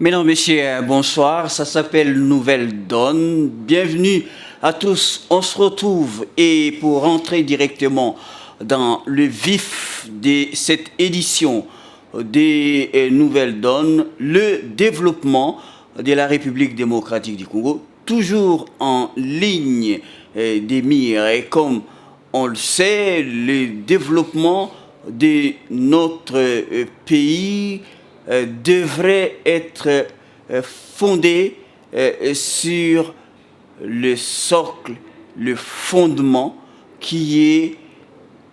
Mesdames, Messieurs, bonsoir. Ça s'appelle Nouvelle Donne. Bienvenue à tous. On se retrouve et pour entrer directement dans le vif de cette édition des Nouvelles Donnes, le développement de la République démocratique du Congo, toujours en ligne des mires. Et comme on le sait, le développement de notre pays devrait être fondé sur le socle, le fondement qui est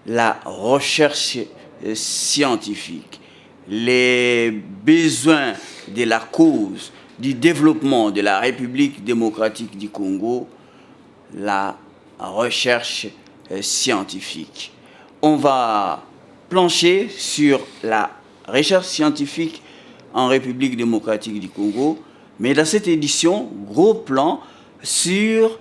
la recherche scientifique. Les besoins de la cause du développement de la République démocratique du Congo, la recherche scientifique. On va plancher sur la recherche scientifique en République démocratique du Congo, mais dans cette édition, gros plan sur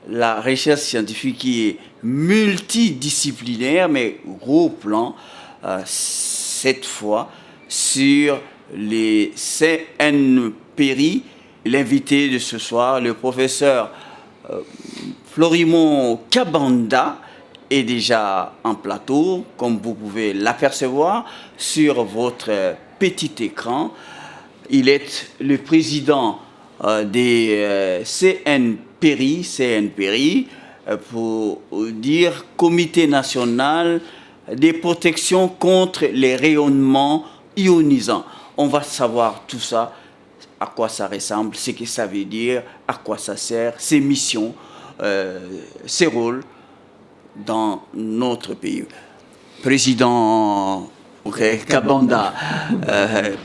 la recherche scientifique qui est multidisciplinaire, mais gros plan cette fois sur les CNPRI. L'invité de ce soir, le professeur Florimond Kabanda, est déjà en plateau, comme vous pouvez l'apercevoir sur votre petit écran. Il est le président des CNPRI, pour dire Comité national des protections contre les rayonnements ionisants. On va savoir tout ça, à quoi ça ressemble, ce que ça veut dire, à quoi ça sert, ses missions, ses rôles dans notre pays. Président Kabanda.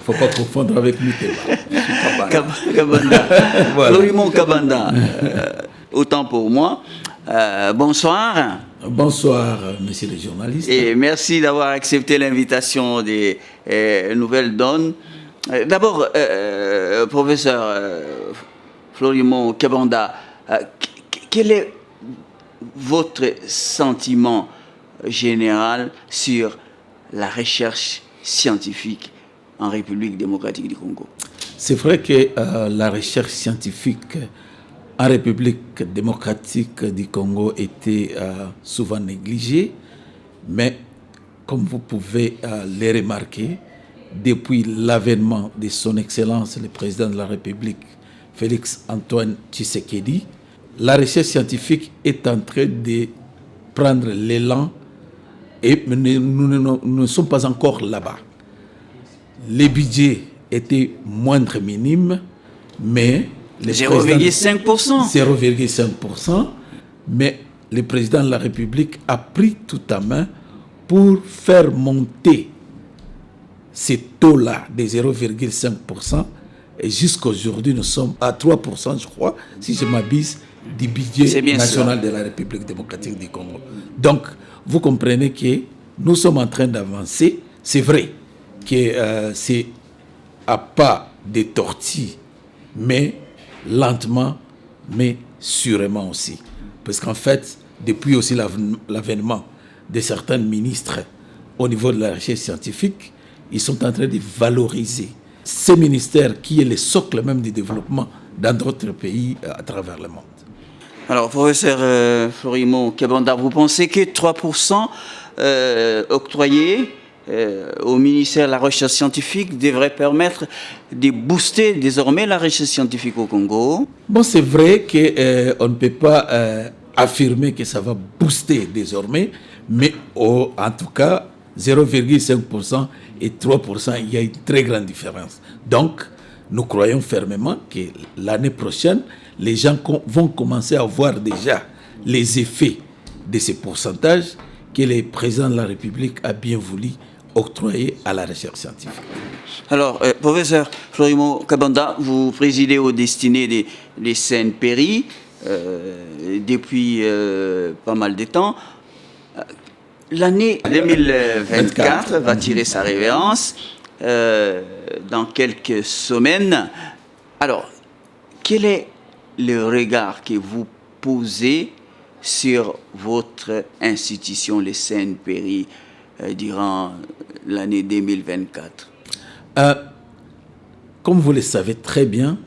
Faut pas confondre avec Mitterrand. Kabanda. Voilà. Florimond Kabanda. Autant pour moi. Bonsoir. Bonsoir, messieurs les journalistes. Et merci d'avoir accepté l'invitation des Nouvelles Donnes. D'abord, professeur Florimond Kabanda, quel est votre sentiment général sur la recherche scientifique en République démocratique du Congo? C'est vrai que la recherche scientifique en République démocratique du Congo était souvent négligée, mais comme vous pouvez le remarquer, depuis l'avènement de son Excellence, le président de la République, Félix Antoine Tshisekedi, la recherche scientifique est en train de prendre l'élan et nous ne sommes pas encore là-bas. Les budgets étaient moindres minimes, mais 0,5%. 0,5%, mais le président de la République a pris tout à main pour faire monter ces taux-là de 0,5%. Et jusqu'aujourd'hui, nous sommes à 3%, je crois, si je m'abuse, du budget national de la République démocratique du Congo. Donc, vous comprenez que nous sommes en train d'avancer. C'est vrai que c'est à pas de tortue, mais lentement, mais sûrement aussi. Parce qu'en fait, depuis aussi l'avènement de certains ministres au niveau de la recherche scientifique, ils sont en train de valoriser ces ministères qui est le socle même du développement dans d'autres pays à travers le monde. Alors, professeur Florimond Kabanda, vous pensez que 3% octroyés au ministère de la Recherche scientifique devrait permettre de booster désormais la recherche scientifique au Congo? Bon, c'est vrai qu'on ne peut pas affirmer que ça va booster désormais, mais en tout cas, 0,5% et 3%, il y a une très grande différence. Donc, nous croyons fermement que l'année prochaine, les gens vont commencer à voir déjà les effets de ces pourcentages que le président de la République a bien voulu octroyer à la recherche scientifique. Alors, professeur Florimond Kabanda, vous présidez aux destinées des CNPRI depuis pas mal de temps. L'année 2024 va tirer sa révérence dans quelques semaines. Alors, quel est le regard que vous posez sur votre institution, les CNPRI, durant l'année 2024? comme vous le savez très bien,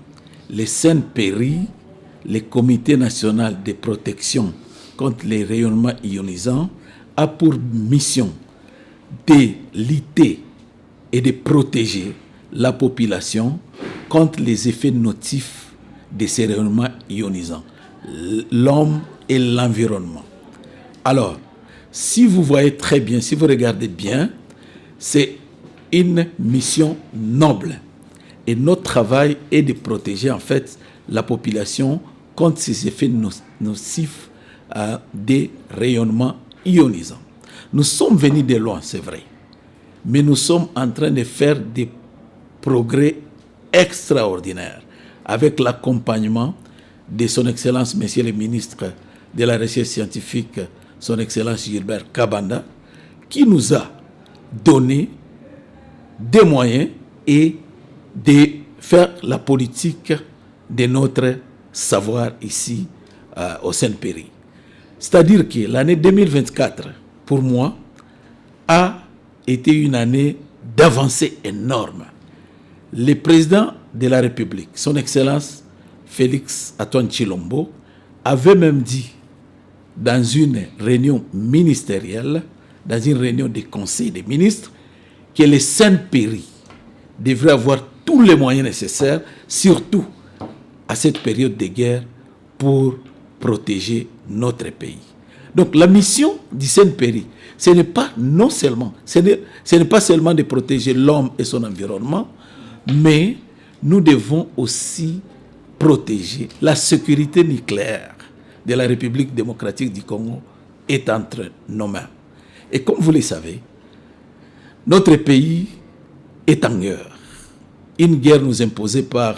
les CNPRI, le Comité national de protection contre les rayonnements ionisants, a pour mission de lutter et de protéger la population contre les effets nocifs de ces rayonnements ionisants, l'homme et l'environnement. Alors, si vous voyez très bien, si vous regardez bien, c'est une mission noble. Et notre travail est de protéger en fait la population contre ces effets nocifs des rayonnements ionisants. Nous sommes venus de loin, c'est vrai, mais nous sommes en train de faire des progrès extraordinaires avec l'accompagnement de son Excellence, Monsieur le ministre de la Recherche scientifique, son Excellence Gilbert Kabanda, qui nous a donné des moyens et de faire la politique de notre savoir ici au CNPRI. C'est-à-dire que l'année 2024, pour moi, a été une année d'avancée énorme. Le président de la République, son Excellence Félix Antoine Tshilombo, avait même dit dans une réunion ministérielle, dans une réunion des conseils des ministres, que le CNPRI devrait avoir tous les moyens nécessaires, surtout à cette période de guerre, pour protéger notre pays. Donc la mission du CNPRI, ce n'est pas seulement de protéger l'homme et son environnement, mais nous devons aussi protéger la sécurité nucléaire de la République démocratique du Congo est entre nos mains. Et comme vous le savez, notre pays est en guerre. Une guerre nous imposée par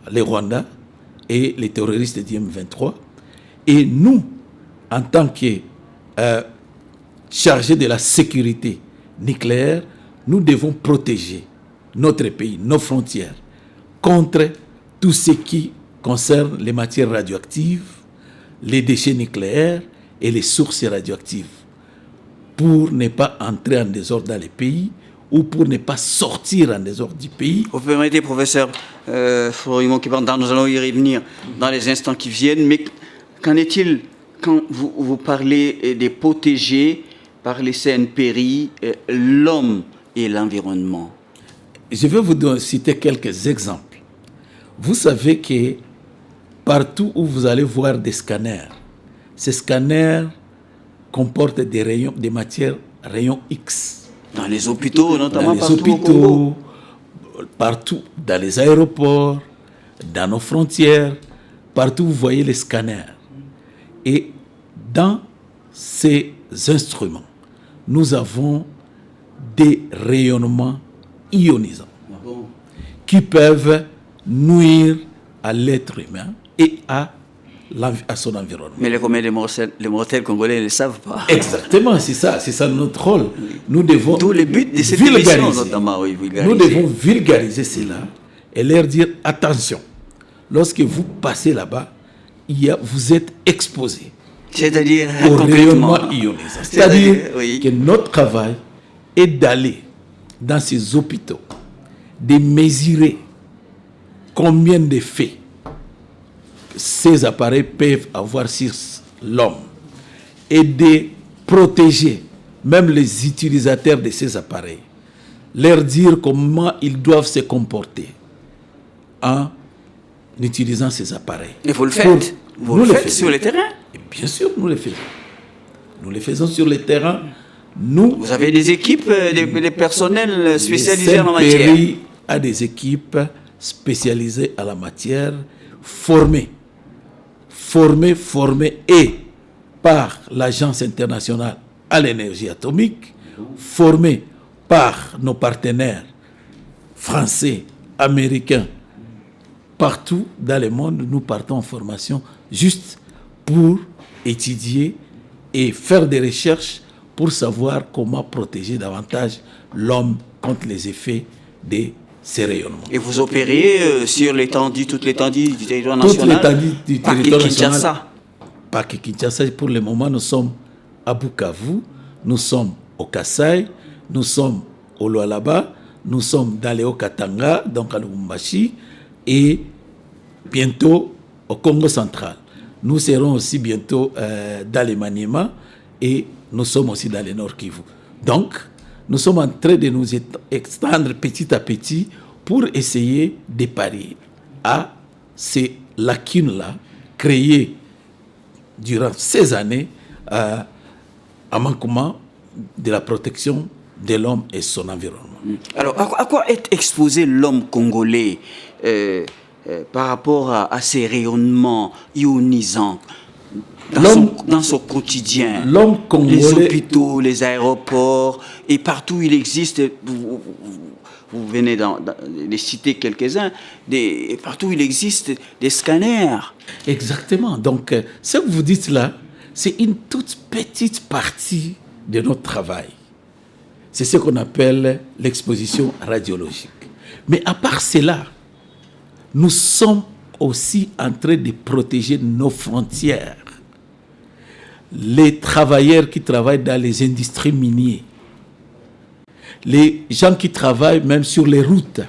les Rwandais et les terroristes du M23. Et nous, en tant que chargés de la sécurité nucléaire, nous devons protéger notre pays, nos frontières, contre tout ce qui concerne les matières radioactives, les déchets nucléaires et les sources radioactives, pour ne pas entrer en désordre dans les pays ou pour ne pas sortir en désordre du pays. Vous permettez, professeur Florimond Kipanda, nous allons y revenir dans les instants qui viennent, mais qu'en est-il quand vous parlez de protéger par les CNPRI l'homme et l'environnement? Je vais vous citer quelques exemples. Vous savez que partout où vous allez voir des scanners, ces scanners comportent des rayons, des matières rayons X. Dans les hôpitaux, notamment dans les hôpitaux, partout, dans les aéroports, dans nos frontières, partout vous voyez les scanners. Et dans ces instruments, nous avons des rayonnements ionisants qui peuvent nuire à l'être humain et à son environnement. Mais les mortels congolais ne le savent pas. Exactement, c'est ça notre rôle. Nous devons tout le but de cette émission, notamment, nous devons vulgariser et leur dire attention, lorsque vous passez là-bas, vous êtes exposés c'est-à-dire au rayonnement ionisant. C'est-à-dire que notre travail est d'aller dans ces hôpitaux, de mesurer combien d'effets ces appareils peuvent avoir sur l'homme et de protéger même les utilisateurs de ces appareils, leur dire comment ils doivent se comporter en utilisant ces appareils. Et vous le faites. Vous le faites sur le terrain. Et bien sûr, nous le faisons. Nous le faisons sur le terrain. Vous avez des équipes, des personnels spécialisés en la matière. Le CNPRI a des équipes spécialisées à la matière, formées et par l'Agence internationale à l'énergie atomique, formées par nos partenaires français, américains. Partout dans le monde, nous partons en formation juste pour étudier et faire des recherches pour savoir comment protéger davantage l'homme contre les effets de ces rayonnements. Et vous opérez sur toute l'étendue du territoire national? Toute l'étendue du territoire national. Pas que Kinshasa. Pour le moment, nous sommes à Bukavu, nous sommes au Kasaï, nous sommes au Lualaba, nous sommes dans les Hauts-Katanga, donc à Lubumbashi, et bientôt au Congo central. Nous serons aussi bientôt dans les Maniema et nous sommes aussi dans les Nord Kivu. Donc, nous sommes en train de nous extendre petit à petit pour essayer de parer à ces lacunes-là créées durant ces années à manquement de la protection de l'homme et son environnement. Alors, à quoi est exposé l'homme congolais par rapport à ces rayonnements ionisants dans son quotidien? L'homme congolais, les hôpitaux, les aéroports, et partout où il existe, vous venez de citer quelques-uns, partout où il existe des scanners. Exactement. Donc, ce que vous dites là, c'est une toute petite partie de notre travail. C'est ce qu'on appelle l'exposition radiologique. Mais à part cela, nous sommes aussi en train de protéger nos frontières. Les travailleurs qui travaillent dans les industries minières, les gens qui travaillent même sur les routes.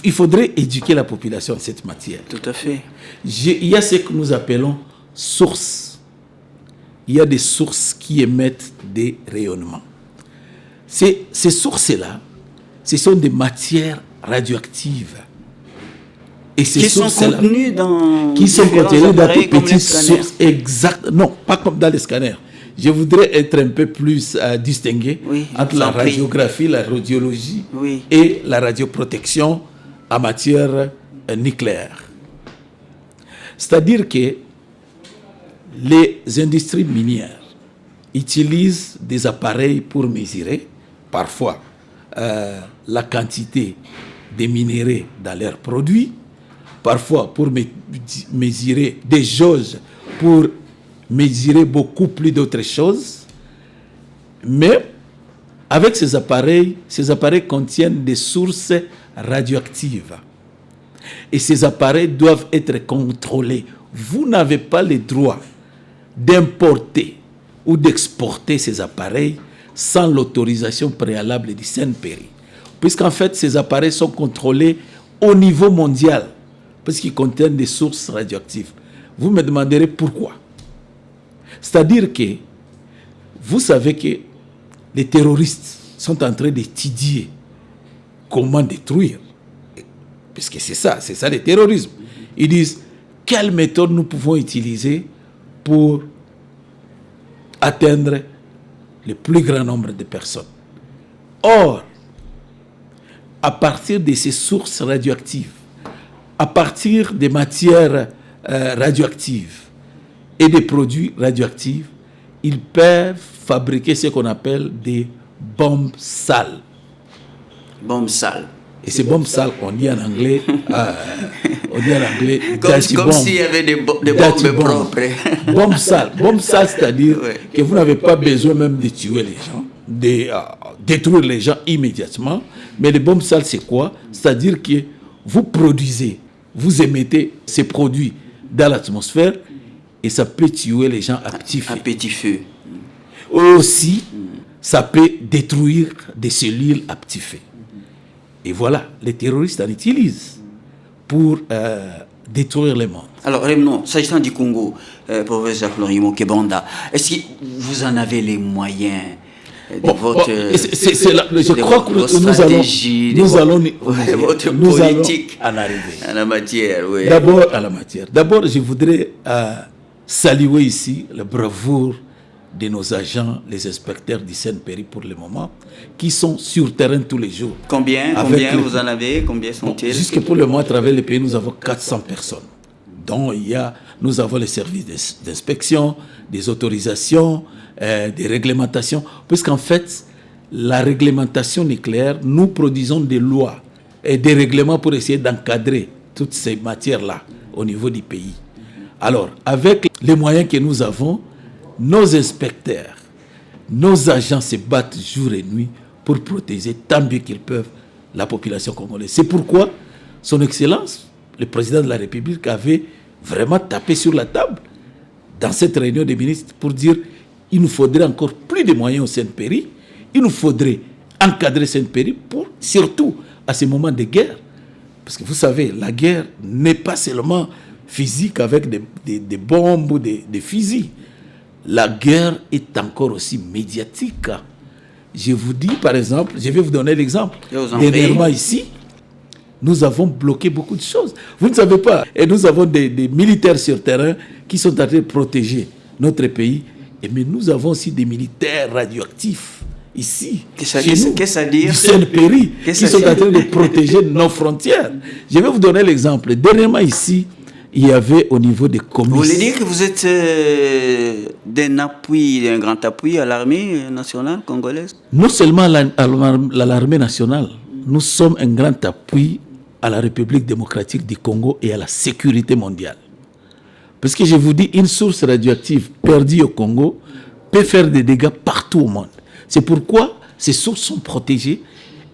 Il faudrait éduquer la population en cette matière. Tout à fait. Il y a ce que nous appelons sources. Il y a des sources qui émettent des rayonnements. Ces sources-là, ce sont des matières radioactives. Et ces qui sont contenues dans des petites sources. Exact. Non, pas comme dans les scanners. Je voudrais être un peu plus distingué entre la radiographie, la radiologie et la radioprotection en matière nucléaire. C'est-à-dire que les industries minières utilisent des appareils pour mesurer parfois la quantité de minéraux dans leurs produits, parfois pour mesurer des jauges, pour mesurer beaucoup plus d'autres choses. Mais avec ces appareils contiennent des sources radioactives. Et ces appareils doivent être contrôlés. Vous n'avez pas le droit d'importer ou d'exporter ces appareils sans l'autorisation préalable du CNPRI. Puisqu'en fait, ces appareils sont contrôlés au niveau mondial, parce qu'ils contiennent des sources radioactives. Vous me demanderez pourquoi. C'est-à-dire que vous savez que les terroristes sont en train d'étudier comment détruire. Puisque c'est ça le terrorisme. Ils disent quelle méthode nous pouvons utiliser pour atteindre le plus grand nombre de personnes. Or, à partir de ces sources radioactives, à partir des matières radioactives et des produits radioactifs, ils peuvent fabriquer ce qu'on appelle des bombes sales. Bombes sales. Et ces bombes sales, on dit en anglais, comme s'il y avait des bombes propres. Bombes sales, c'est-à-dire que vous n'avez pas besoin même de tuer les gens, de détruire les gens immédiatement. Mais les bombes sales, c'est quoi? C'est-à-dire que vous produisez, vous émettez ces produits dans l'atmosphère et ça peut tuer les gens à petit feu. À petit feu. Aussi, ça peut détruire des cellules à petit feu. Et voilà, les terroristes en utilisent pour détruire le monde. Alors, Raymond, s'agissant du Congo, professeur Florimo Kebanda, est-ce que vous en avez les moyens de votre politique en arriver. À la matière, oui. D'abord, je voudrais saluer ici la bravoure de nos agents, les inspecteurs du CNPRI pour le moment, qui sont sur terrain tous les jours. Combien vous en avez? Combien sont-ils? Jusque pour le moment, à travers le pays, nous avons 400 personnes. Donc, nous avons les services d'inspection, des autorisations, des réglementations, puisqu'en fait, la réglementation nucléaire, nous produisons des lois et des règlements pour essayer d'encadrer toutes ces matières-là au niveau du pays. Alors, avec les moyens que nous avons, nos inspecteurs, nos agents se battent jour et nuit pour protéger tant bien qu'ils peuvent la population congolaise. C'est pourquoi son Excellence, le président de la République, avait vraiment tapé sur la table dans cette réunion des ministres pour dire qu'il nous faudrait encore plus de moyens au CNPRI, il nous faudrait encadrer Sainte-Péry, surtout à ces moments de guerre. Parce que vous savez, la guerre n'est pas seulement physique avec des bombes ou des fusils. La guerre est encore aussi médiatique. Je vous dis, par exemple, je vais vous donner l'exemple. Dernièrement ici, nous avons bloqué beaucoup de choses. Vous ne savez pas. Et nous avons des militaires sur terrain qui sont en train de protéger notre pays. Mais nous avons aussi des militaires radioactifs ici, chez nous, du Sainte-Péry, qui sont en train de protéger nos frontières. Je vais vous donner l'exemple. Dernièrement ici, il y avait au niveau des communes. Vous voulez dire que vous êtes d'un grand appui à l'armée nationale congolaise? Non seulement à l'armée nationale, nous sommes un grand appui à la République démocratique du Congo et à la sécurité mondiale. Parce que je vous dis, une source radioactive perdue au Congo peut faire des dégâts partout au monde. C'est pourquoi ces sources sont protégées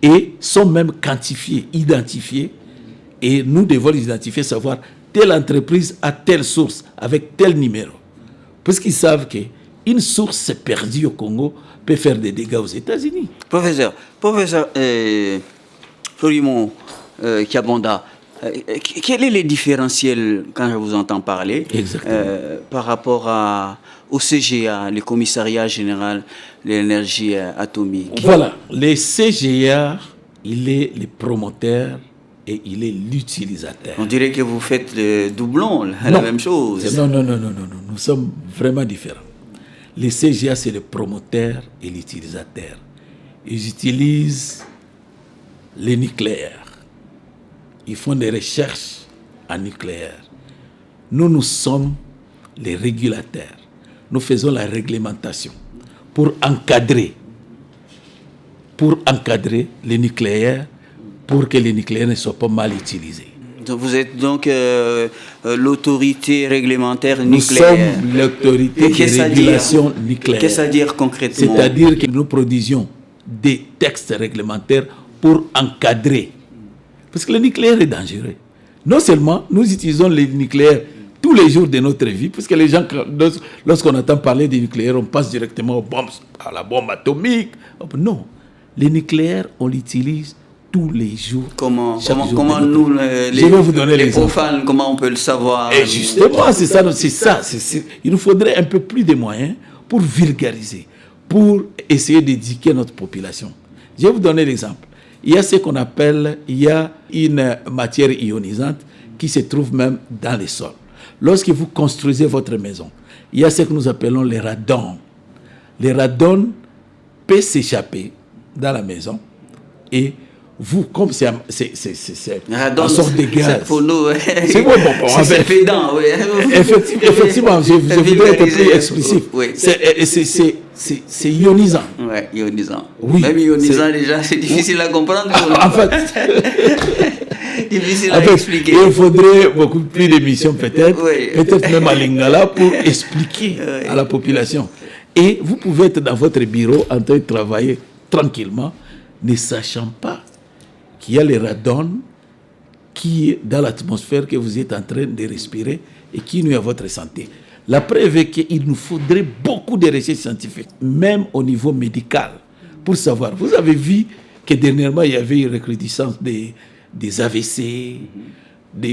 et sont même quantifiées, identifiées. Et nous devons les identifier, savoir telle entreprise a telle source avec tel numéro. Parce qu'ils savent qu'une source perdue au Congo peut faire des dégâts aux États-Unis. Professeur Florimond Kiabonda, quel est le différentiel, quand je vous entends parler, par rapport au CGA, le Commissariat Général de l'Énergie Atomique? Voilà, le CGA, il est le promoteur et il est l'utilisateur. On dirait que vous faites le doublon, la même chose. Non, nous sommes vraiment différents. Le CGA, c'est le promoteur et l'utilisateur. Ils utilisent le nucléaire. Ils font des recherches en nucléaire. Nous sommes les régulateurs. Nous faisons la réglementation pour encadrer le nucléaire, pour que le nucléaire ne soit pas mal utilisé. Donc vous êtes donc l'autorité réglementaire nucléaire. Nous sommes l'autorité de régulation nucléaire. Qu'est-ce que ça veut dire concrètement? C'est-à-dire que nous produisions des textes réglementaires pour encadrer. Parce que le nucléaire est dangereux. Non seulement nous utilisons le nucléaire tous les jours de notre vie, parce que les gens, lorsqu'on entend parler du nucléaire, on passe directement à la bombe atomique. Non, le nucléaire, on l'utilise tous les jours. Comment nous, les profanes, comment on peut le savoir? Et justement, c'est ça. Il nous faudrait un peu plus de moyens pour vulgariser, pour essayer d'éduquer notre population. Je vais vous donner l'exemple. Il y a ce qu'on appelle, une matière ionisante qui se trouve même dans les sols. Lorsque vous construisez votre maison, il y a ce que nous appelons les radons. Les radons peuvent s'échapper dans la maison et vous, comme c'est une sorte de gaz. Pour nous, c'est bon, c'est pédant, oui. Effectivement, je voudrais être plus explicite. Oui. C'est ionisant. Oui, ionisant. Oui, même ionisant, déjà, c'est difficile à comprendre. En fait, difficile à expliquer. Il faudrait beaucoup plus d'émissions, peut-être même à Lingala, pour expliquer à la population. Et vous pouvez être dans votre bureau en train de travailler tranquillement, ne sachant pas qu'il y a les radons qui est dans l'atmosphère que vous êtes en train de respirer et qui nuit à votre santé. La preuve est qu'il nous faudrait beaucoup de recherches scientifiques, même au niveau médical, pour savoir. Vous avez vu que dernièrement, il y avait une recrudescence des AVC,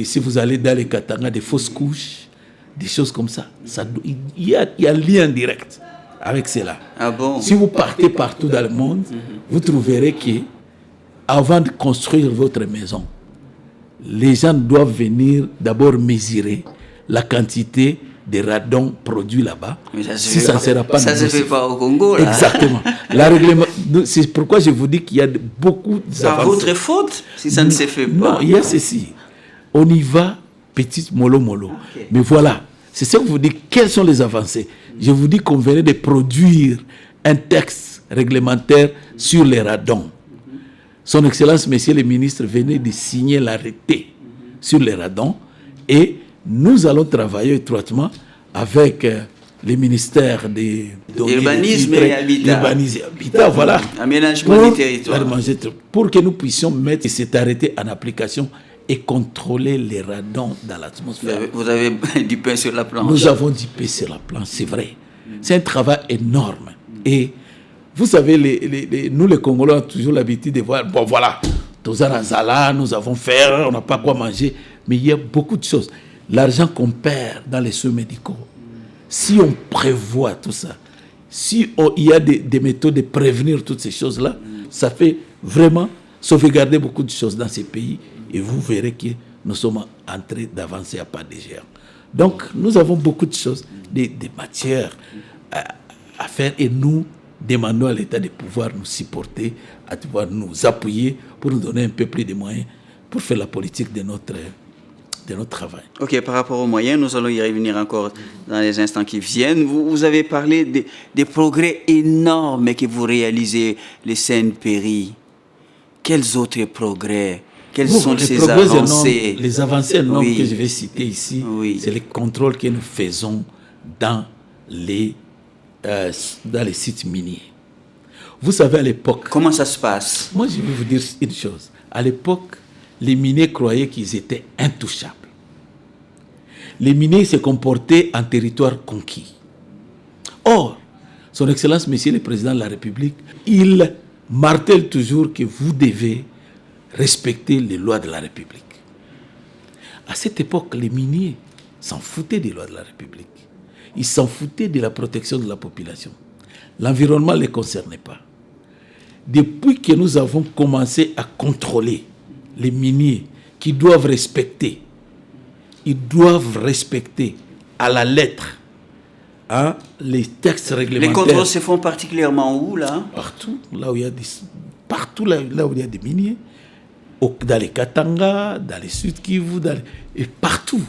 si vous allez dans les Katanga, des fausses couches, des choses comme ça. Il y a un lien direct avec cela. Ah bon? Si vous partez partout dans le monde, vous trouverez que avant de construire votre maison, les gens doivent venir d'abord mesurer la quantité de radons produits là-bas. Si ça ne sera pas ça ne se fait pas au Congo, là. Exactement. C'est pourquoi je vous dis qu'il y a beaucoup d'avancées. C'est votre faute si ça ne se fait pas. Non, il y a ceci. On y va petit mollo. Okay. Mais voilà, c'est ça que je vous dis. Quelles sont les avancées? Je vous dis qu'on venait de produire un texte réglementaire sur les radons. Son Excellence, Monsieur le ministre, venait de signer l'arrêté sur les radons et nous allons travailler étroitement avec les ministères de l'urbanisme et habitat. Voilà. Aménagement du territoire. Pour que nous puissions mettre cet arrêté en application et contrôler les radons dans l'atmosphère. Vous avez du pain sur la planche. Nous avons du pain sur la planche, c'est vrai. C'est un travail énorme. Et Vous savez, nous les Congolais, on a toujours l'habitude de voir, bon voilà, nous avons faim, on n'a pas quoi manger. Mais il y a beaucoup de choses. L'argent qu'on perd dans les soins médicaux, si on prévoit tout ça, si il y a des méthodes de prévenir toutes ces choses-là, ça fait vraiment sauvegarder beaucoup de choses dans ces pays. Et vous verrez que nous sommes en train d'avancer à pas de géant. Donc, nous avons beaucoup de choses, des matières à faire, et nous demandons à l'État de pouvoir nous supporter, à pouvoir nous appuyer pour nous donner un peu plus de moyens pour faire la politique de notre travail. Ok, par rapport aux moyens, nous allons y revenir encore dans les instants qui viennent. Vous avez parlé des progrès énormes que vous réalisez, les CNPRI. Quels autres progrès? Quelles sont ces avancées énormes, les avancées énormes que je vais citer ici, c'est les contrôles que nous faisons dans les sites miniers. Vous savez, à l'époque... Comment ça se passe? Moi, je vais vous dire une chose. À l'époque, les miniers croyaient qu'ils étaient intouchables. Les miniers se comportaient en territoire conquis. Or, Son Excellence, Monsieur le Président de la République, il martèle toujours que vous devez respecter les lois de la République. À cette époque, les miniers s'en foutaient des lois de la République. Ils s'en foutaient de la protection de la population. L'environnement ne les concernait pas. Depuis que nous avons commencé à contrôler les miniers qui doivent respecter, ils doivent respecter à la lettre les textes réglementaires. Les contrôles se font particulièrement où, là? Partout, là où il y a des miniers. Dans les Katanga, dans les Sud-Kivu, et partout.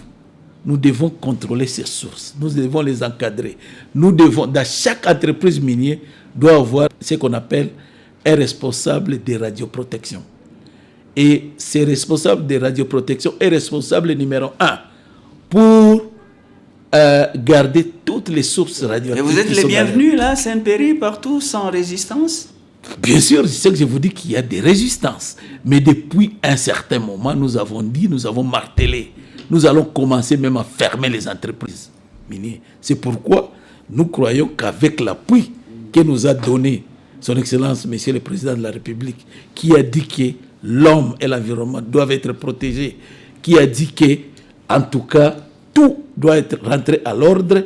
Nous devons contrôler ces sources. Nous devons les encadrer. Dans chaque entreprise minière, doit avoir ce qu'on appelle un responsable de radioprotection. Et ce responsable de radioprotection est responsable numéro 1 pour garder toutes les sources radioactives. Et vous êtes les bienvenus, là, CNPRI, partout, sans résistance? Bien sûr, c'est ce que je vous dis, qu'il y a des résistances. Mais depuis un certain moment, nous avons dit, nous avons martelé. Nous allons commencer même à fermer les entreprises minières. C'est pourquoi nous croyons qu'avec l'appui que nous a donné Son Excellence, Monsieur le Président de la République, qui a dit que l'homme et l'environnement doivent être protégés, qui a dit que, en tout cas, tout doit être rentré à l'ordre,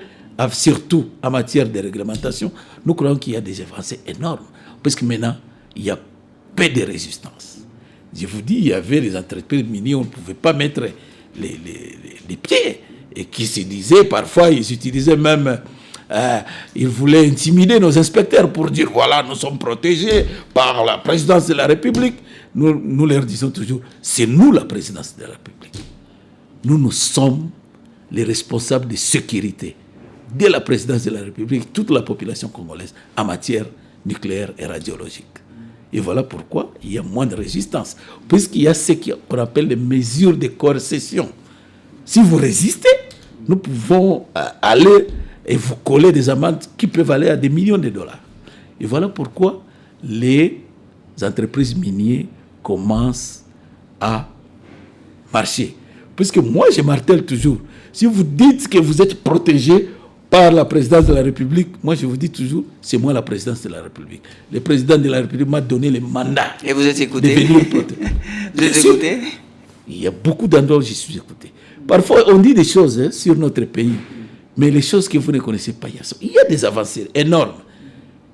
surtout en matière de réglementation, nous croyons qu'il y a des avancées énormes. Parce que maintenant, il y a peu de résistance. Je vous dis, il y avait les entreprises minières, on ne pouvait pas mettre les pieds. Et qui se disaient, parfois, ils utilisaient même... ils voulaient intimider nos inspecteurs pour dire, voilà, nous sommes protégés par la présidence de la République. Nous leur disons toujours, c'est nous la présidence de la République. Nous sommes les responsables de sécurité de la présidence de la République, toute la population congolaise en matière nucléaire et radiologique. Et voilà pourquoi il y a moins de résistance. Puisqu'il y a ce qu'on appelle les mesures de coercition. Si vous résistez, nous pouvons aller et vous coller des amendes qui peuvent aller à des millions de dollars. Et voilà pourquoi les entreprises minières commencent à marcher. Puisque moi, je martèle toujours, si vous dites que vous êtes protégé par la présidence de la République, moi je vous dis toujours, c'est moi la présidence de la République. Le président de la République m'a donné le mandat. Et vous êtes écouté? Vous êtes écouté? Il y a beaucoup d'endroits où je suis écouté. Parfois, on dit des choses sur notre pays, mais les choses que vous ne connaissez pas, il y a des avancées énormes.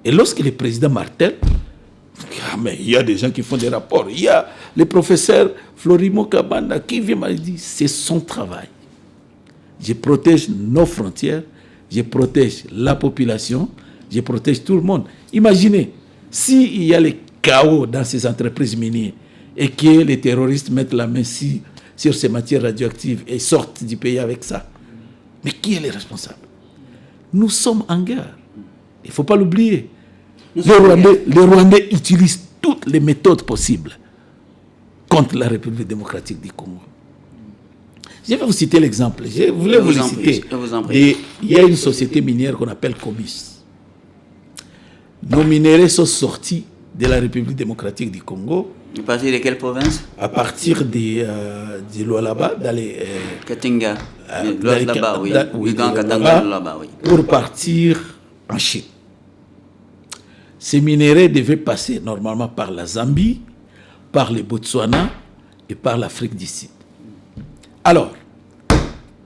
Et lorsque le président martèle, mais il y a des gens qui font des rapports. Il y a le professeur Florimo Kabanda qui vient m'a dit, c'est son travail. Je protège nos frontières, je protège la population, je protège tout le monde. Imaginez, s'il y a le chaos dans ces entreprises minières et que les terroristes mettent la main sur ces matières radioactives et sortent du pays avec ça, mais qui est le responsable? Nous sommes en guerre. Il ne faut pas l'oublier. Les Rwandais utilisent toutes les méthodes possibles contre la République démocratique du Congo. Je vais vous citer l'exemple. Je voulais vous le citer. Et il y a une société minière qu'on appelle Comis. Nos minéraux sont sortis de la République démocratique du Congo. À partir de quelle province? À partir de Lualaba, dans les... Katinga. Lualaba, oui. Oui. Pour partir en Chine. Ces minerais devaient passer normalement par la Zambie, par le Botswana et par l'Afrique du Sud. Alors,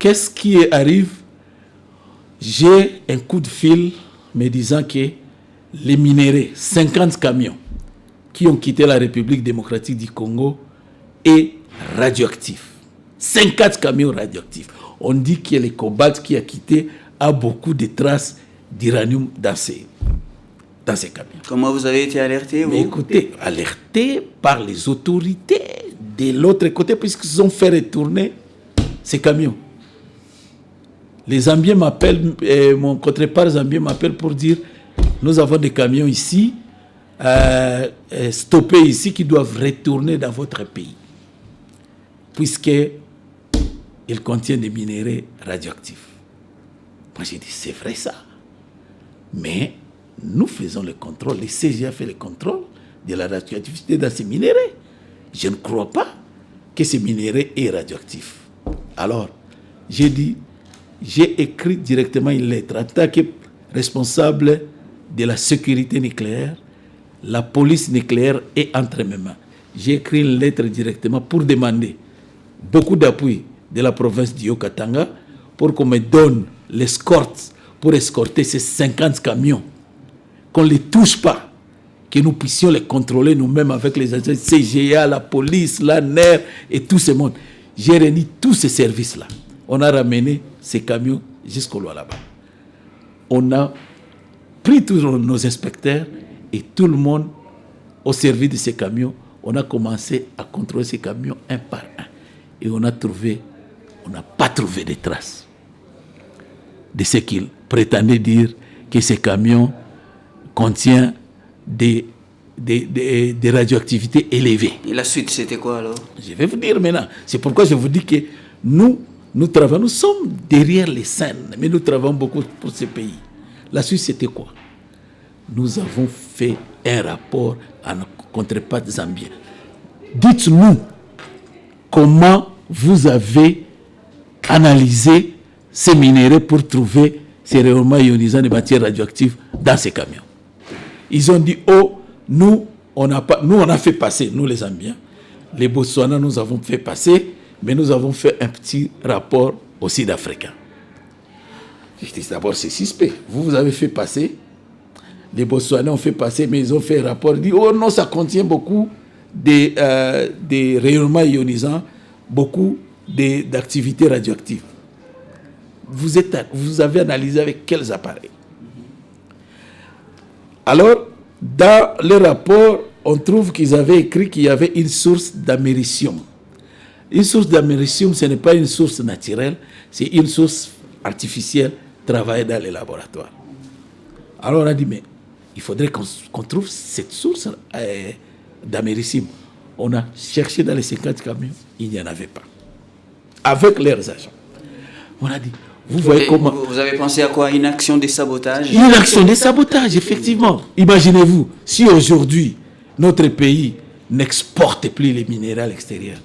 qu'est-ce qui arrive? J'ai un coup de fil me disant que les minerais, 50 camions qui ont quitté la République démocratique du Congo est radioactif. 50 camions radioactifs. On dit que le cobalt qui a quitté a beaucoup de traces d'uranium dans ces camions. Comment vous avez été alerté, vous? Mais écoutez, alerté par les autorités de l'autre côté, puisqu'ils ont fait retourner ces camions. Les Zambiens m'appellent, mon contrepart zambien m'appelle pour dire nous avons des camions ici, stoppés ici, qui doivent retourner dans votre pays, puisqu'ils contiennent des minéraux radioactifs. Moi j'ai dit c'est vrai ça, mais nous faisons le contrôle, le CGA fait le contrôle de la radioactivité dans ces minéraux. Je ne crois pas que ces minéraux est radioactif. Alors, j'ai écrit directement une lettre en tant que responsable de la sécurité nucléaire. La police nucléaire est entre mes mains. J'ai écrit une lettre directement pour demander beaucoup d'appui de la province du Haut-Katanga pour qu'on me donne l'escorte pour escorter ces 50 camions. Qu'on ne les touche pas, que nous puissions les contrôler nous-mêmes avec les agents CGA, la police, la NER et tout ce monde. J'ai réuni tous ces services-là. On a ramené ces camions jusqu'au Lualaba. On a pris tous nos inspecteurs et tout le monde au service de ces camions. On a commencé à contrôler ces camions un par un. Et on n'a pas trouvé de traces de ce qu'ils prétendaient dire que ces camions contiennent des radioactivités élevées. Et la suite, c'était quoi alors? Je vais vous dire maintenant. C'est pourquoi je vous dis que nous travaillons, nous sommes derrière les scènes, mais nous travaillons beaucoup pour ce pays. La suite, c'était quoi? Nous avons fait un rapport à nos contrepart zambiens. Dites-nous comment vous avez analysé ces minéraux pour trouver ces rayonnements ionisants de matières radioactives dans ces camions. Ils ont dit, nous, on a fait passer, nous les Zambiens, les Botswana, nous avons fait passer, mais nous avons fait un petit rapport aux Sud-Africains. Je dis d'abord, c'est suspect. Vous avez fait passer, les Botswana ont fait passer, mais ils ont fait un rapport, ils disent, non, ça contient beaucoup des rayonnements ionisants, beaucoup d'activités radioactives. Vous avez analysé avec quels appareils? Alors, dans le rapport, on trouve qu'ils avaient écrit qu'il y avait une source d'américium. Une source d'américium, ce n'est pas une source naturelle, c'est une source artificielle travaillée dans les laboratoires. Alors on a dit, mais il faudrait qu'on trouve cette source d'américium. On a cherché dans les 50 camions, il n'y en avait pas. Avec leurs agents. On a dit, vous voyez comment... Vous avez pensé à quoi? Une action de sabotage? Une action de sabotage, effectivement. Imaginez-vous, si aujourd'hui, notre pays n'exporte plus les minéraux à l'extérieur.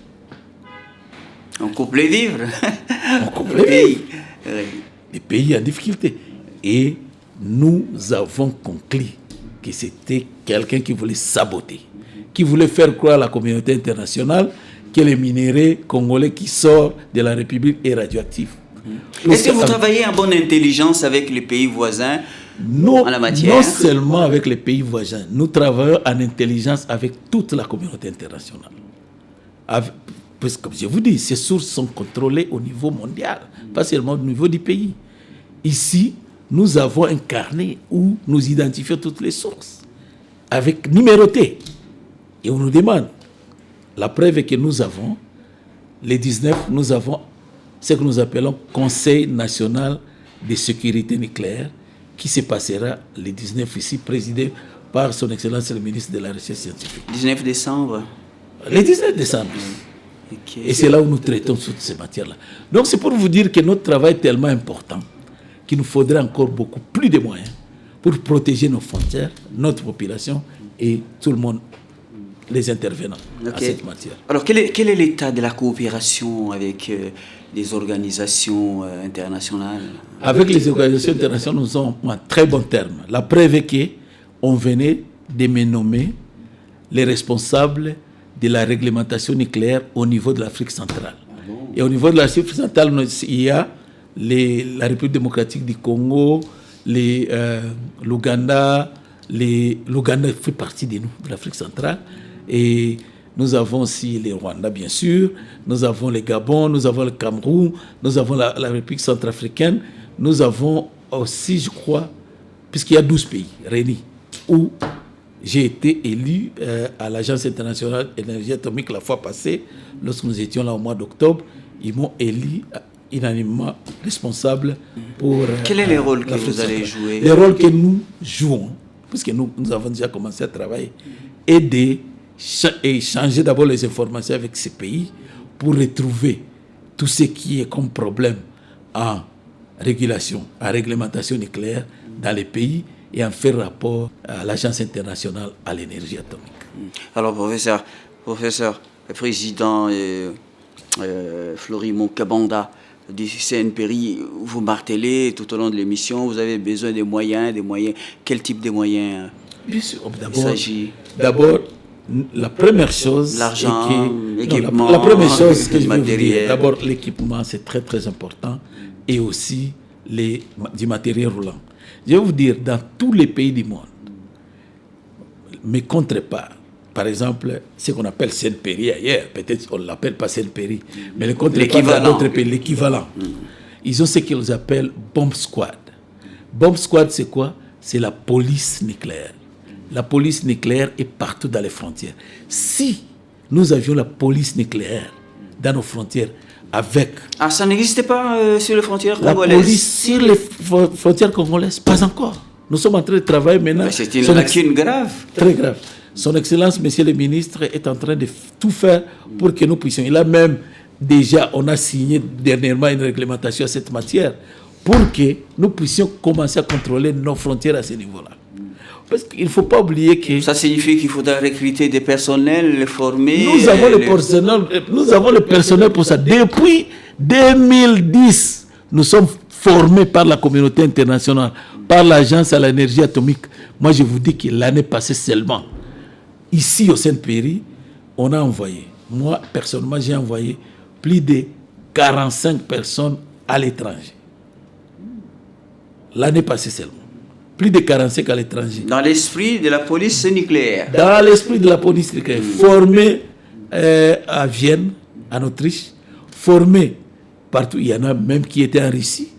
On coupe les vivres. On coupe les pays. Les pays en difficulté. Et nous avons conclu que c'était quelqu'un qui voulait saboter, qui voulait faire croire à la communauté internationale que les minéraux congolais qui sortent de la République est radioactif. Est-ce que vous travaillez en bonne intelligence avec les pays voisins en la matière? Non seulement avec les pays voisins, nous travaillons en intelligence avec toute la communauté internationale. Parce que, comme je vous dis, ces sources sont contrôlées au niveau mondial, pas seulement au niveau du pays. Ici, nous avons un carnet où nous identifions toutes les sources, avec numéroté. Et on nous demande, la preuve est que nous avons, les 19, nous avons ce que nous appelons Conseil national de sécurité nucléaire, qui se passera le 19 ici, présidé par son Excellence le ministre de la Recherche scientifique. 19 décembre. Le 19 décembre. Okay. Et c'est là où nous traitons toutes ces matières-là. Donc c'est pour vous dire que notre travail est tellement important qu'il nous faudrait encore beaucoup plus de moyens pour protéger nos frontières, notre population et tout le monde, les intervenants à cette matière. Alors quel est l'état de la coopération avec les organisations internationales? Avec les organisations internationales, nous sommes en très bon terme. La preuve est on venait de me nommer les responsables de la réglementation nucléaire au niveau de l'Afrique centrale. Et au niveau de l'Afrique centrale, il y a la République démocratique du Congo, l'Ouganda. L'Ouganda fait partie de nous, de l'Afrique centrale. Et nous avons aussi les Rwanda, bien sûr. Nous avons le Gabon, nous avons le Cameroun, nous avons la République centrafricaine. Nous avons aussi, je crois, puisqu'il y a 12 pays réunis, où j'ai été élu à l'Agence internationale d'énergie atomique la fois passée, lorsque nous étions là au mois d'octobre. Ils m'ont élu unanimement responsable pour... Quel est le rôle que vous allez jouer? Le rôle que nous jouons, puisque nous avons déjà commencé à travailler, est d'échanger d'abord les informations avec ces pays pour retrouver tout ce qui est comme problème en régulation, en réglementation nucléaire dans les pays et en faire rapport à l'Agence internationale à l'énergie atomique. Alors, professeur, président Florimond Kabanda du CNPRI, vous martelez tout au long de l'émission, vous avez besoin des moyens. Quel type de moyens? Bien sûr, d'abord, la première chose, l'argent, l'équipement, la première chose que je veux vous dire, d'abord l'équipement, c'est très très important, et aussi du matériel roulant. Je vais vous dire, dans tous les pays du monde, mes contreparts, par exemple, ce qu'on appelle CNPRI ailleurs, peut-être on ne l'appelle pas CNPRI, mais les contreparts dans d'autres pays, l'équivalent, ils ont ce qu'ils appellent Bomb Squad. Bomb Squad, c'est quoi? C'est la police nucléaire. La police nucléaire est partout dans les frontières. Si nous avions la police nucléaire dans nos frontières avec... Ah, ça n'existait pas sur les frontières congolaises? La police sur les frontières congolaises, pas encore. Nous sommes en train de travailler maintenant. C'est une lacune grave. Très grave. Son Excellence, Monsieur le Ministre, est en train de tout faire pour que nous puissions... Il a même déjà, on a signé dernièrement une réglementation à cette matière pour que nous puissions commencer à contrôler nos frontières à ce niveau-là. Parce qu'il ne faut pas oublier que... Ça signifie qu'il faudra recruter des personnels, les former... Nous avons le personnel pour ça. Depuis 2010, nous sommes formés par la communauté internationale, par l'Agence à l'énergie atomique. Moi, je vous dis que l'année passée seulement, ici au CNPRI, on a envoyé, moi personnellement, j'ai envoyé plus de 45 personnes à l'étranger. L'année passée seulement. Plus de 45 à l'étranger. Dans l'esprit de la police nucléaire. Dans l'esprit de la police nucléaire. Formés à Vienne, en Autriche, formés partout. Il y en a même qui étaient en Russie,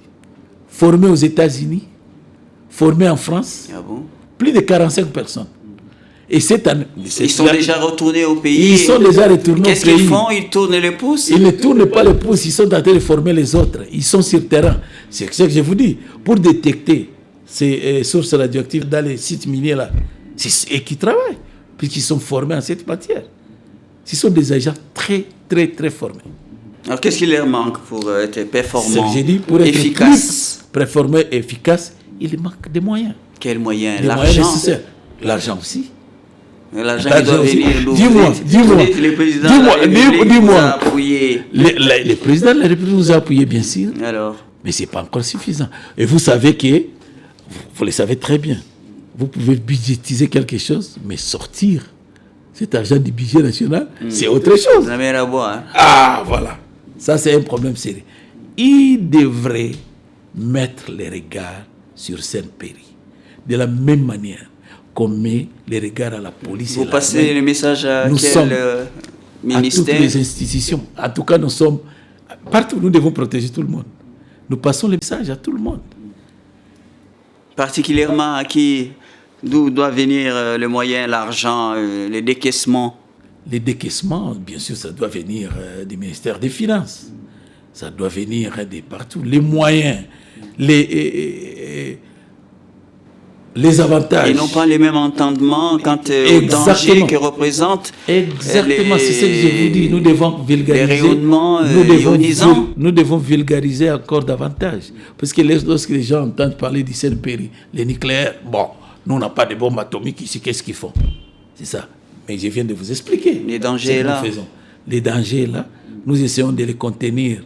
formés aux États-Unis, formés en France. Ah bon? Plus de 45 personnes. Et cette année, ils sont déjà retournés au pays. Ils sont déjà retournés au pays. Qu'est-ce qu'ils font? Ils tournent les pouces? Ils ne tournent pas les pouces, ils sont en train de former les autres. Ils sont sur le terrain. C'est ce que je vous dis. Pour détecter ces sources radioactives dans les sites miniers là, et qui travaillent, puisqu'ils sont formés en cette matière. Ce sont des agents très, très, très formés. Alors qu'est-ce qui leur manque pour être performants, pour être efficaces? Performants et efficaces, il manque des moyens. Quels moyens? L'argent nécessaire. L'argent aussi. L'argent doit venir. Dis-moi. Le président de la République nous a appuyé. Le président de la République nous a appuyé, bien sûr. Alors? Mais ce n'est pas encore suffisant. Et vous savez que, vous le savez très bien, vous pouvez budgétiser quelque chose, mais sortir cet argent du budget national, c'est autre chose. Vous avez rien à boire. Hein? Ah, voilà. Ça, c'est un problème sérieux. Il devrait mettre les regards sur CNPRI. De la même manière qu'on met les regards à la police. Vous passez le message à quel ministère? À toutes les institutions. En tout cas, nous sommes... Partout, nous devons protéger tout le monde. Nous passons le message à tout le monde. Particulièrement à qui? D'où doit venir le moyen, l'argent, les décaissements? Les décaissements, bien sûr, ça doit venir du ministère des Finances. Ça doit venir de partout. Les moyens, les avantages. Ils n'ont pas les mêmes entendements quant au danger que représente. Exactement, c'est ce que je vous dis. Nous devons vulgariser. Les rayonnements ionisants. Nous devons vulgariser encore davantage. Parce que lorsque les gens entendent parler du CNPRI, les nucléaires, bon, nous on n'a pas de bombes atomiques ici, qu'est-ce qu'ils font? C'est ça. Mais je viens de vous expliquer. Les dangers là. Les dangers là, nous essayons de les contenir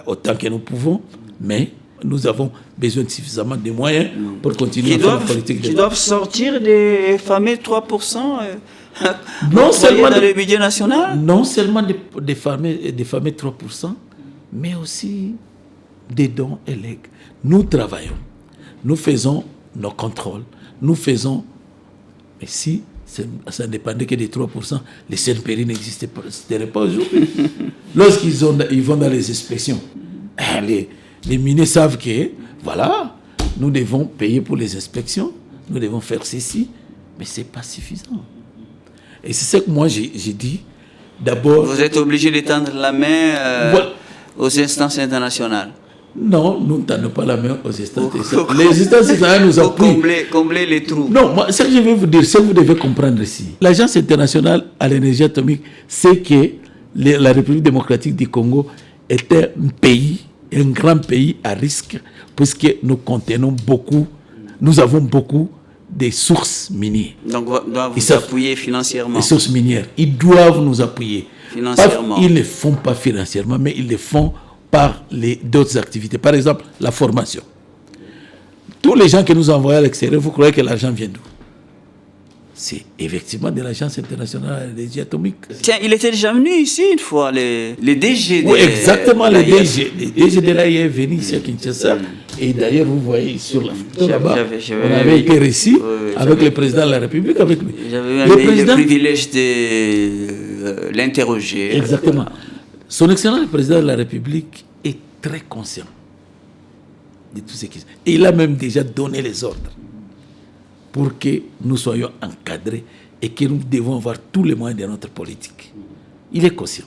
autant que nous pouvons, mais nous avons besoin de suffisamment de moyens pour continuer à faire la politique de qui doivent sortir des fameux 3% non seulement dans le budget national. Non seulement des fameux 3%, mais aussi des dons et legs. Nous travaillons, nous faisons nos contrôles, nous faisons... Mais si ça dépendait que des 3%, les CNPRI n'existaient pas aujourd'hui. Lorsqu'ils vont dans les inspections, les miniers savent que, voilà, nous devons payer pour les inspections, nous devons faire ceci, mais ce n'est pas suffisant. Et c'est ce que moi j'ai dit. D'abord... Vous êtes obligé d'étendre la main aux instances internationales. Non, nous ne tendons pas la main aux instances internationales. Les instances internationales nous appuient. Combler les trous. Non, moi, ce que je vais vous dire, ce que vous devez comprendre ici. L'Agence internationale à l'énergie atomique sait que la République démocratique du Congo est un pays, un grand pays à risque, puisque nous contenons beaucoup, nous avons beaucoup des sources minières. Donc, ils doivent vous appuyer financièrement. Les sources minières, ils doivent nous appuyer. Financièrement. Ils ne le font pas financièrement, mais ils le font par d'autres activités. Par exemple, la formation. Tous les gens que nous envoyons à l'extérieur, vous croyez que l'argent vient d'où? C'est effectivement de l'Agence internationale à l'énergie atomique. Tiens, il était déjà venu ici une fois, les DG de oui, exactement, les DG de l'AIF venus ici à Kinshasa. Et d'ailleurs, vous voyez sur la photo là-bas, on avait été réussi avec le président de la République, avec lui. J'avais eu le privilège de l'interroger. Exactement. Son Excellence le président de la République est très conscient de tout ce qui se passe. Et il a même déjà donné les ordres pour que nous soyons encadrés et que nous devons avoir tous les moyens de notre politique. Il est conscient.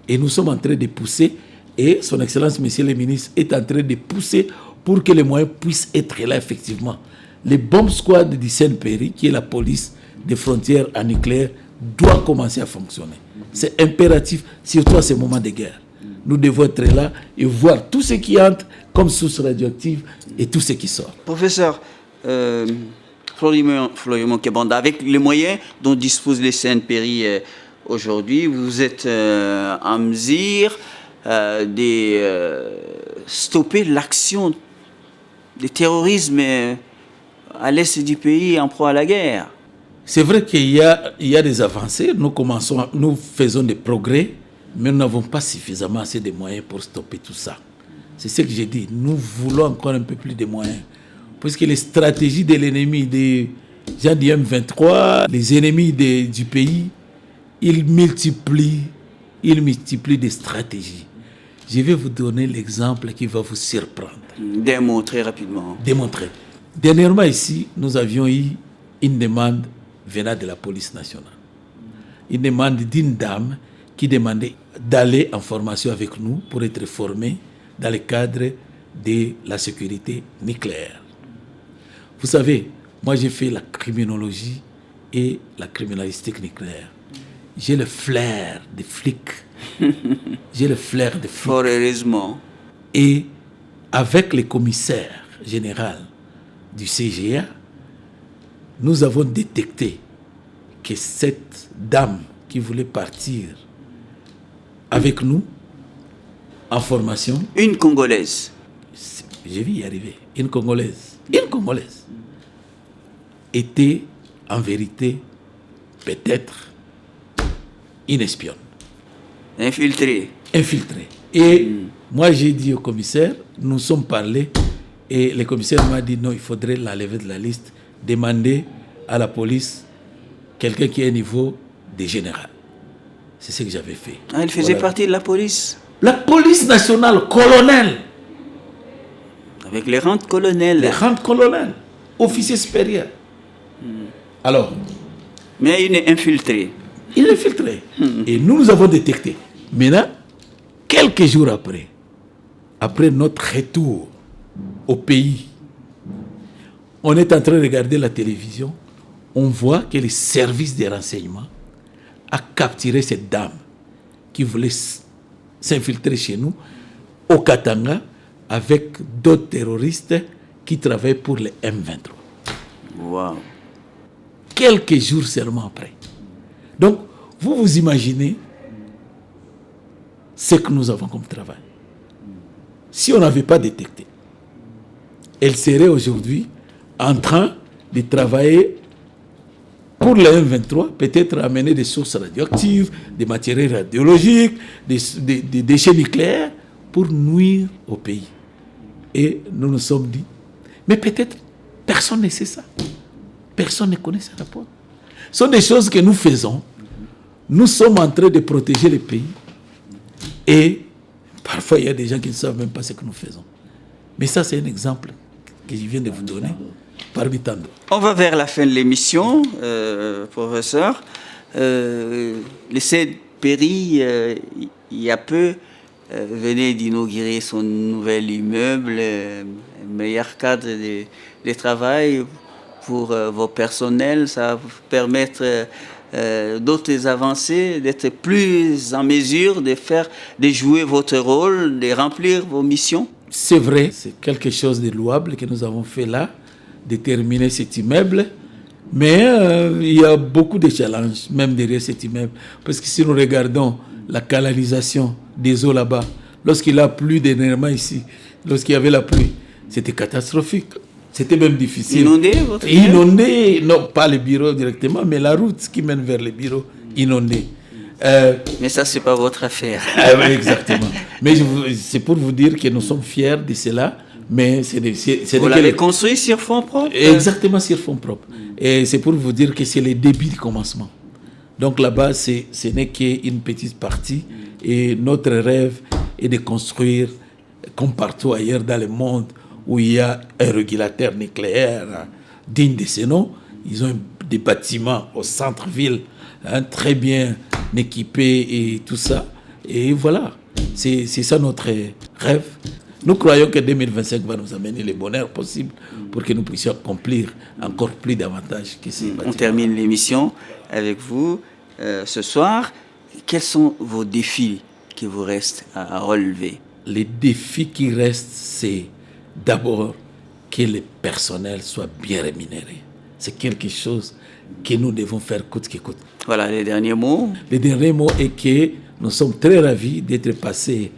Et nous sommes en train de pousser, et son Excellence, Monsieur le ministre, est en train de pousser pour que les moyens puissent être là, effectivement. Les bombes squad du CNPRI, qui est la police des frontières en nucléaire, doit commencer à fonctionner. C'est impératif, surtout à ces moments de guerre. Nous devons être là et voir tout ce qui entre comme source radioactive et tout ce qui sort. Professeur, Florimond Kebanda, avec les moyens dont disposent les CNPRI aujourd'hui, vous êtes en mesure de stopper l'action du terrorisme à l'est du pays en proie à la guerre. C'est vrai qu'il y a des avancées, nous faisons des progrès, mais nous n'avons pas suffisamment assez de moyens pour stopper tout ça. C'est ce que j'ai dit, nous voulons encore un peu plus de moyens. Puisque les stratégies de l'ennemi, des gens du M23, les ennemis du pays, ils multiplient des stratégies. Je vais vous donner l'exemple qui va vous surprendre. Démontrer rapidement. Démontrer. Dernièrement ici, nous avions eu une demande venant de la police nationale. Une demande d'une dame qui demandait d'aller en formation avec nous pour être formée dans le cadre de la sécurité nucléaire. Vous savez, moi j'ai fait la criminologie et la criminalistique nucléaire. J'ai le flair des flics. J'ai le flair des flics. Fort heureusement. Et avec le commissaire général du CGA, nous avons détecté que cette dame qui voulait partir avec nous en formation... Une Congolaise. Je vais y arriver. Une Congolaise était en vérité peut-être une espionne. Infiltrée. Et moi j'ai dit au commissaire, nous sommes parlé, et le commissaire m'a dit non, il faudrait l'enlever de la liste, demander à la police quelqu'un qui est au niveau des généraux. C'est ce que j'avais fait. Ah, elle faisait partie de la police. La police nationale, colonel. Avec les rangs de colonel. Les rangs de colonel, officier supérieur. Alors. Mais il est infiltré. Il est infiltré. Et nous avons détecté. Maintenant, quelques jours après notre retour au pays, on est en train de regarder la télévision, on voit que les services de renseignement a capturé cette dame qui voulait s'infiltrer chez nous au Katanga avec d'autres terroristes qui travaillent pour les M23. Wow. Quelques jours seulement après. Donc, vous imaginez ce que nous avons comme travail. Si on n'avait pas détecté, elle serait aujourd'hui en train de travailler pour le M23, peut-être amener des sources radioactives, des matériaux radiologiques, des déchets nucléaires pour nuire au pays. Et nous nous sommes dit, mais peut-être personne ne sait ça. Personne ne connaît ce rapport. Ce sont des choses que nous faisons. Nous sommes en train de protéger le pays. Et parfois, il y a des gens qui ne savent même pas ce que nous faisons. Mais ça, c'est un exemple que je viens de vous donner parmi tant d'autres. On va vers la fin de l'émission, professeur. Le CEDPERI, il y a peu, venait d'inaugurer son nouvel immeuble, un meilleur cadre de travail pour vos personnels. Ça va vous permettre d'autres avancées, d'être plus en mesure de jouer votre rôle, de remplir vos missions. C'est vrai, c'est quelque chose de louable que nous avons fait là, de terminer cet immeuble. Mais il y a beaucoup de challenges, même derrière cet immeuble. Parce que si nous regardons la canalisation des eaux là-bas, lorsqu'il a plu dernièrement ici, lorsqu'il y avait la pluie, c'était catastrophique. C'était même difficile. Inondé, votre Inondé, non pas le bureau directement, mais la route qui mène vers le bureau, inondée. Mais ça, c'est pas votre affaire. Oui, exactement. Mais c'est pour vous dire que nous sommes fiers de cela. Mais vous l'avez construit sur fonds propres? Exactement, sur fonds propres. Et c'est pour vous dire que c'est le début du commencement. Donc là-bas, ce n'est qu'une petite partie. Et notre rêve est de construire, comme partout ailleurs dans le monde, où il y a un régulateur nucléaire digne de ce nom. Ils ont des bâtiments au centre-ville, très bien équipés et tout ça. Et voilà, c'est ça notre rêve. Nous croyons que 2025 va nous amener le bonheur possible pour que nous puissions accomplir encore plus d'avantages que ces bâtiments. On termine l'émission avec vous ce soir. Quels sont vos défis qui vous restent à relever? Les défis qui restent, c'est d'abord que le personnel soit bien rémunéré. C'est quelque chose que nous devons faire coûte que coûte. Voilà les derniers mots. Le dernier mot est que nous sommes très ravis d'être passés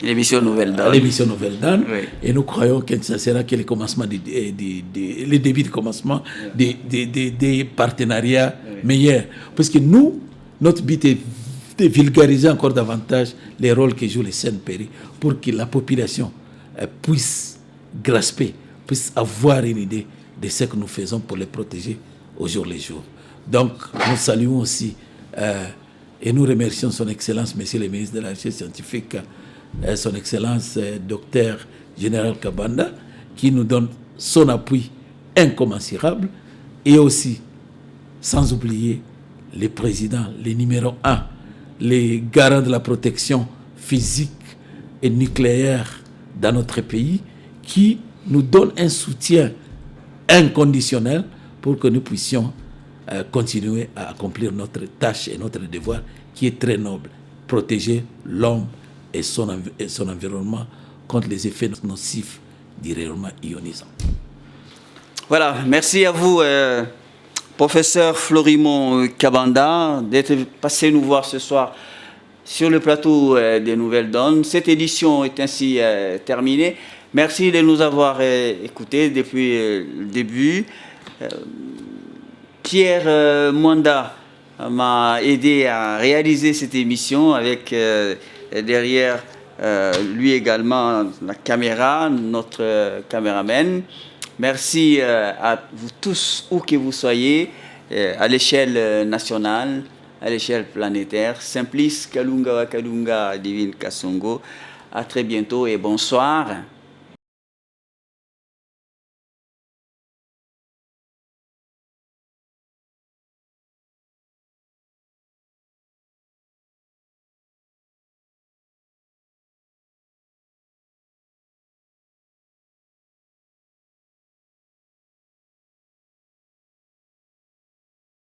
l'émission Nouvelle Donne. L'émission Nouvelle Donne. Oui. Et nous croyons que ce sera que le commencement le début du commencement des partenariats meilleurs. Parce que nous, notre but est de vulgariser encore davantage les rôles que joue le CEDPERI pour que la population puisse grasper, puisse avoir une idée de ce que nous faisons pour les protéger au jour le jour. Donc, nous saluons aussi et nous remercions son Excellence, Monsieur le ministre de la Recherche scientifique, son Excellence Docteur Général Kabanda, qui nous donne son appui incommensurable, et aussi, sans oublier, les présidents, les numéros 1, les garants de la protection physique et nucléaire dans notre pays, qui nous donnent un soutien inconditionnel pour que nous puissions continuer à accomplir notre tâche et notre devoir qui est très noble, protéger l'homme et son environnement contre les effets nocifs du rayonnement ionisant. Voilà, merci à vous, professeur Florimond Kabanda, d'être passé nous voir ce soir sur le plateau des Nouvelles Donnes. Cette édition est ainsi terminée. Merci de nous avoir écoutés depuis le début. Pierre Mwanda m'a aidé à réaliser cette émission avec derrière lui également la caméra, notre caméraman. Merci à vous tous, où que vous soyez, à l'échelle nationale, à l'échelle planétaire. Simplice Kalunga Kalunga Divine Kasongo. À très bientôt et bonsoir.